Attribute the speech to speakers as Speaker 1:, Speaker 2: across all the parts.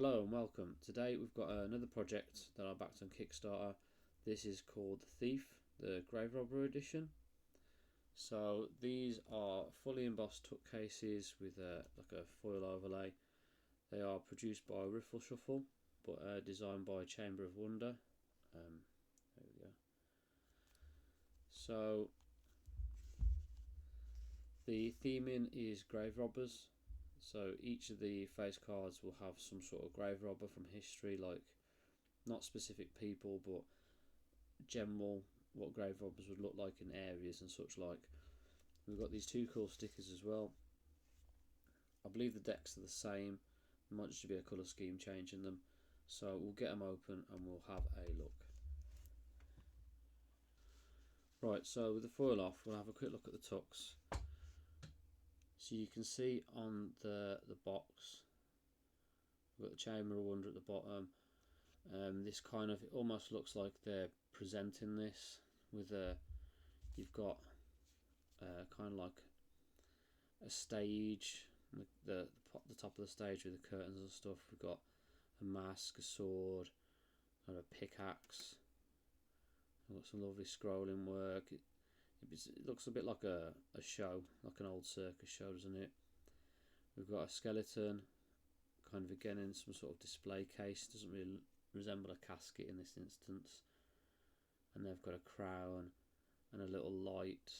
Speaker 1: Hello and welcome. Today we've got another project that I backed on Kickstarter. This is called Thief, the Grave Robber edition. So these are fully embossed tuck cases with like a foil overlay. They are produced by Riffle Shuffle, but designed by Chmaber of Wonder. There we go. So the theming is grave robbers. So each of the face cards will have some sort of grave robber from history, like not specific people but general what grave robbers would look like in areas and such like. We've got these two cool stickers as well. I believe the decks are the same, there might just be a colour scheme change in them, so we'll get them open and we'll have a look. Right, so with the foil off we'll have a quick look at the tucks. So you can see on the box we've got the Chmaber of Wonder at the bottom. This kind of, it almost looks like they're presenting this with you've got kind of like a stage, the top of the stage with the curtains and stuff. We've got a mask, a sword, and a pickaxe. We've got some lovely scrolling work. It looks a bit like a show, like an old circus show, doesn't it? We've got a skeleton, kind of again in some sort of display case. Doesn't really resemble a casket in this instance. And they've got a crown and a little light.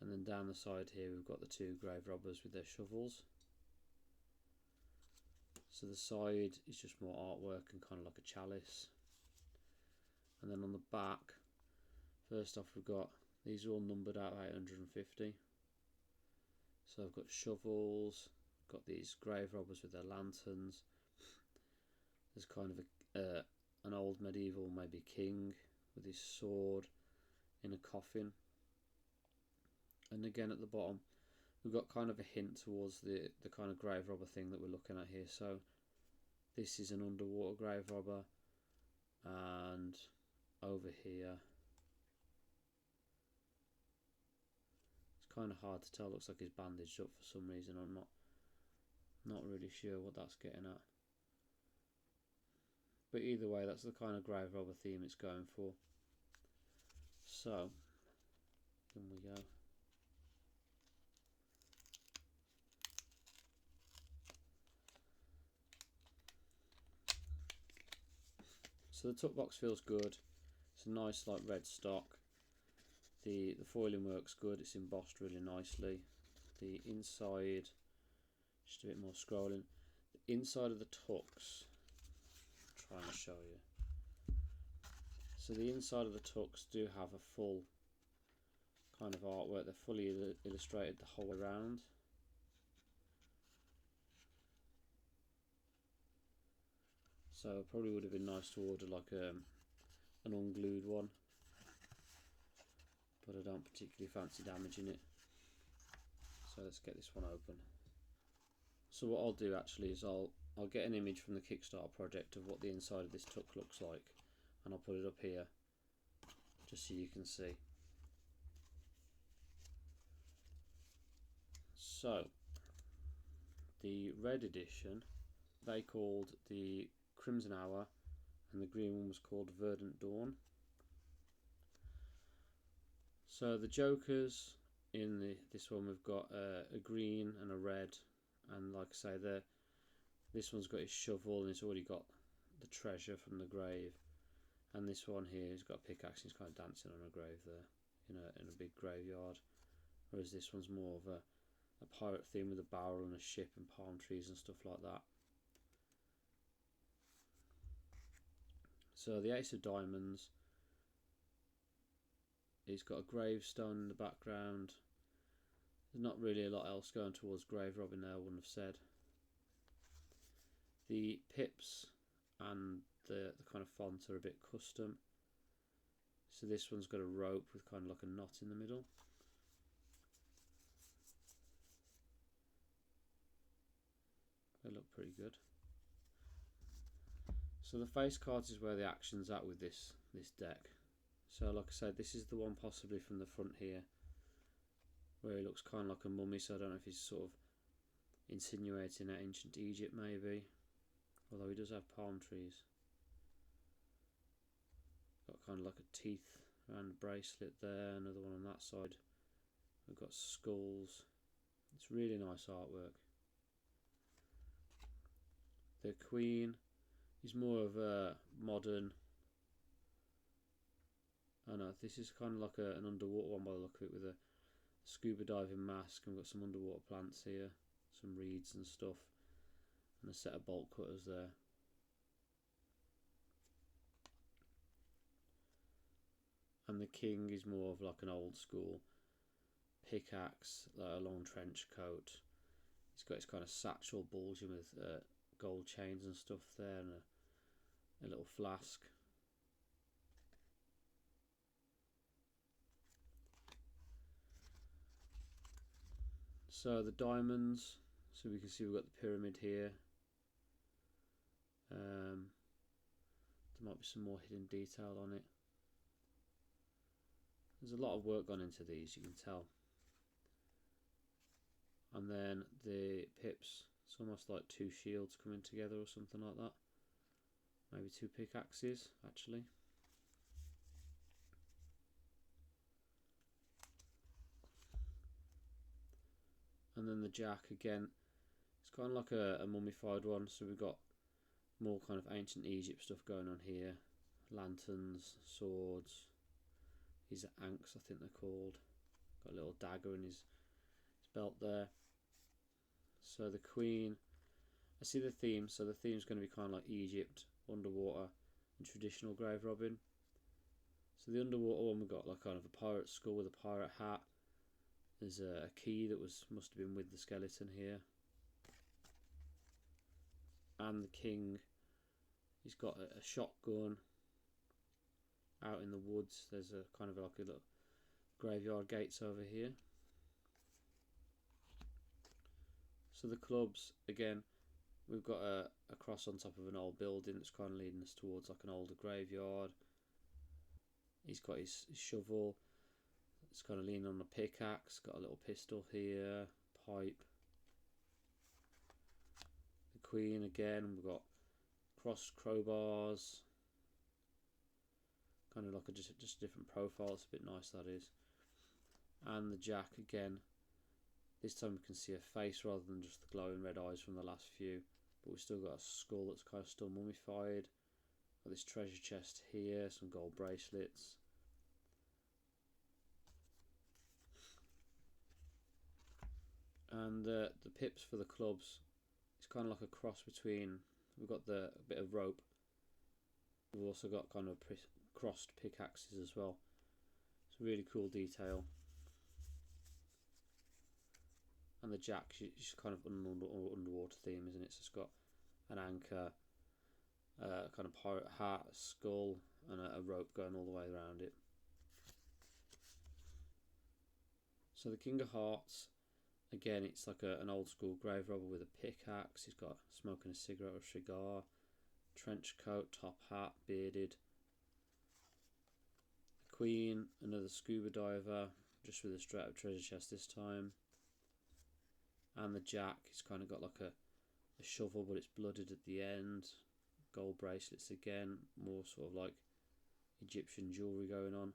Speaker 1: And then down the side here we've got the two grave robbers with their shovels. So the side is just more artwork and kind of like a chalice. And then on the back, first off we've got, these are all numbered out 850. So I've got shovels, got these grave robbers with their lanterns. There's kind of an old medieval maybe king with his sword in a coffin. And again at the bottom we've got kind of a hint towards the kind of grave robber thing that we're looking at here. So this is an underwater grave robber, and over here it's kind of hard to tell, looks like he's bandaged up for some reason. I'm not really sure what that's getting at. But either way, that's the kind of grave robber theme it's going for. So, in we go. So the tuck box feels good. It's a nice like red stock. The foiling works good. It's embossed really nicely. The inside, just a bit more scrolling. The inside of the tucks, I'm trying to show you. So the inside of the tucks do have a full kind of artwork. They're fully illustrated the whole way around. So it probably would have been nice to order like an unglued one, but I don't particularly fancy damaging it. So let's get this one open. So what I'll do actually is I'll get an image from the Kickstarter project of what the inside of this tuck looks like, and I'll put it up here just so you can see. So the red edition they called the Crimson Hour, and the green one was called Verdant Dawn. So the jokers in this one we've got a green and a red, and like I say, this one's got his shovel and it's already got the treasure from the grave, and this one here has got a pickaxe and he's kind of dancing on a grave there in a big graveyard, whereas this one's more of a pirate theme with a barrel and a ship and palm trees and stuff like that. So the Ace of Diamonds, he's got a gravestone in the background. There's not really a lot else going towards grave robbing there, I wouldn't have said. The pips and the kind of font are a bit custom. So this one's got a rope with kind of like a knot in the middle. They look pretty good. So the face cards is where the action's at with this deck. So like I said, this is the one possibly from the front here where he looks kind of like a mummy, so I don't know if he's sort of insinuating at ancient Egypt maybe, although he does have palm trees. Got kind of like a teeth around the bracelet there, another one on that side. We've got skulls. It's really nice artwork. The Queen is more of a modern. Oh no, this is kind of like an underwater one by the look of it, with a scuba diving mask, and we've got some underwater plants here, some reeds and stuff, and a set of bolt cutters there. And the King is more of like an old school pickaxe, like a long trench coat. He's got his kind of satchel bulging with gold chains and stuff there, and a little flask. So the diamonds, so we can see we've got the pyramid here. There might be some more hidden detail on it. There's a lot of work gone into these, you can tell. And then the pips, it's almost like two shields coming together or something like that. Maybe two pickaxes, actually. And then the jack again, it's kind of like a mummified one, so we've got more kind of ancient Egypt stuff going on here. Lanterns, swords, his anks I think they're called. Got a little dagger in his belt there. So the Queen, I see the theme, so the theme's going to be kind of like Egypt, underwater, and traditional grave robbing. So the underwater one, we've got like kind of a pirate skull with a pirate hat. There's a key that must have been with the skeleton here. And the King, he's got a shotgun out in the woods. There's a kind of like a little graveyard gates over here. So the clubs, again, we've got a cross on top of an old building that's kind of leading us towards like an older graveyard. He's got his shovel. It's kind of leaning on a pickaxe. Got a little pistol here, pipe. The Queen again. We've got crossed crowbars. Kind of like just a different profile. It's a bit nice, that is. And the jack again. This time we can see a face rather than just the glowing red eyes from the last few. But we've still got a skull that's kind of still mummified. Got this treasure chest here, some gold bracelets. And the pips for the clubs, it's kind of like a cross between, we've got a bit of rope. We've also got kind of crossed pickaxes as well. It's a really cool detail. And the jack, she's kind of an underwater theme, isn't it? So it's got an anchor, kind of pirate hat, a skull, and a rope going all the way around it. So the King of Hearts, again, it's like an old school grave robber with a pickaxe. He's got smoking a cigarette or a cigar, trench coat, top hat, bearded. The Queen, another scuba diver, just with a straight up treasure chest this time. And the jack, he's kind of got like a shovel, but it's blooded at the end. Gold bracelets again, more sort of like Egyptian jewellery going on.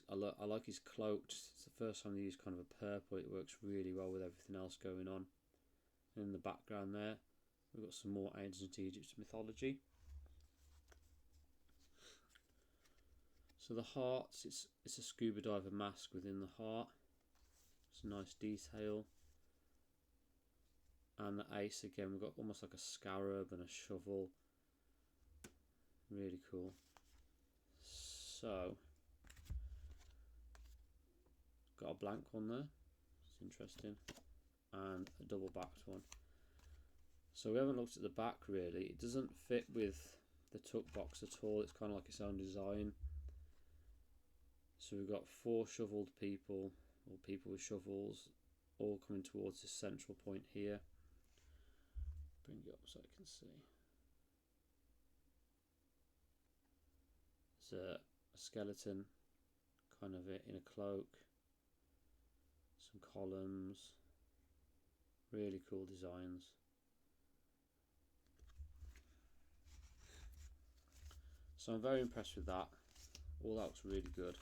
Speaker 1: I like his cloak. It's the first time they use kind of a purple. It works really well with everything else going on. And in the background there, we've got some more ancient Egypt mythology. So the hearts, it's a scuba diver mask within the heart. It's a nice detail. And the ace again, we've got almost like a scarab and a shovel. Really cool. So, got a blank one there. It's interesting. And a double backed one. So we haven't looked at the back really. It doesn't fit with the tuck box at all. It's kind of like its own design. So we've got 4 shoveled people, or people with shovels, all coming towards this central point here. Bring it up so I can see. There's a skeleton, kind of in a cloak, some columns, really cool designs. So I'm very impressed with that. All that looks really good.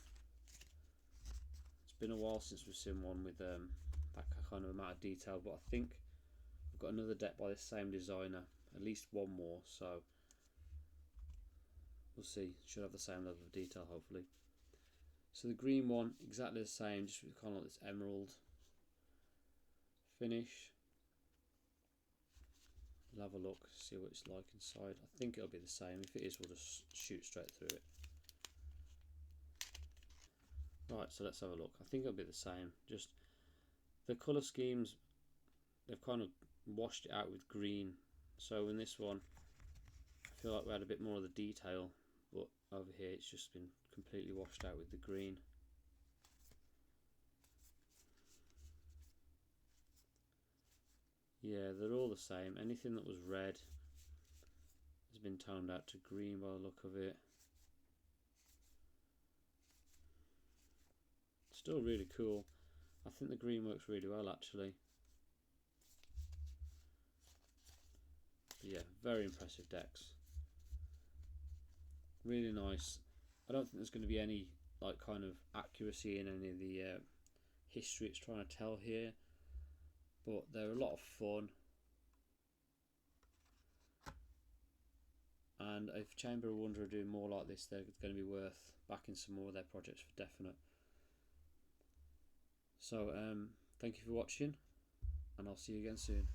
Speaker 1: It's been a while since we've seen one with that kind of amount of detail, but I think I've got another deck by the same designer, at least one more, so we'll see. Should have the same level of detail hopefully. So the green one, exactly the same, just with kind of like this emerald finish. We'll have a look, see what it's like inside. I think it'll be the same. If it is, we'll just shoot straight through it. Right, so let's have a look. I think it'll be the same. Just the colour schemes, they've kind of washed it out with green. So in this one, I feel like we had a bit more of the detail, but over here it's just been completely washed out with the green. Yeah, they're all the same. Anything that was red has been toned out to green by the look of it. Still really cool. I think the green works really well actually. But yeah, very impressive decks. Really nice. I don't think there's going to be any like kind of accuracy in any of the history it's trying to tell here, but they're a lot of fun. And if Chmaber of Wonder are doing more like this, they're going to be worth backing some more of their projects for definite. So thank you for watching, and I'll see you again soon.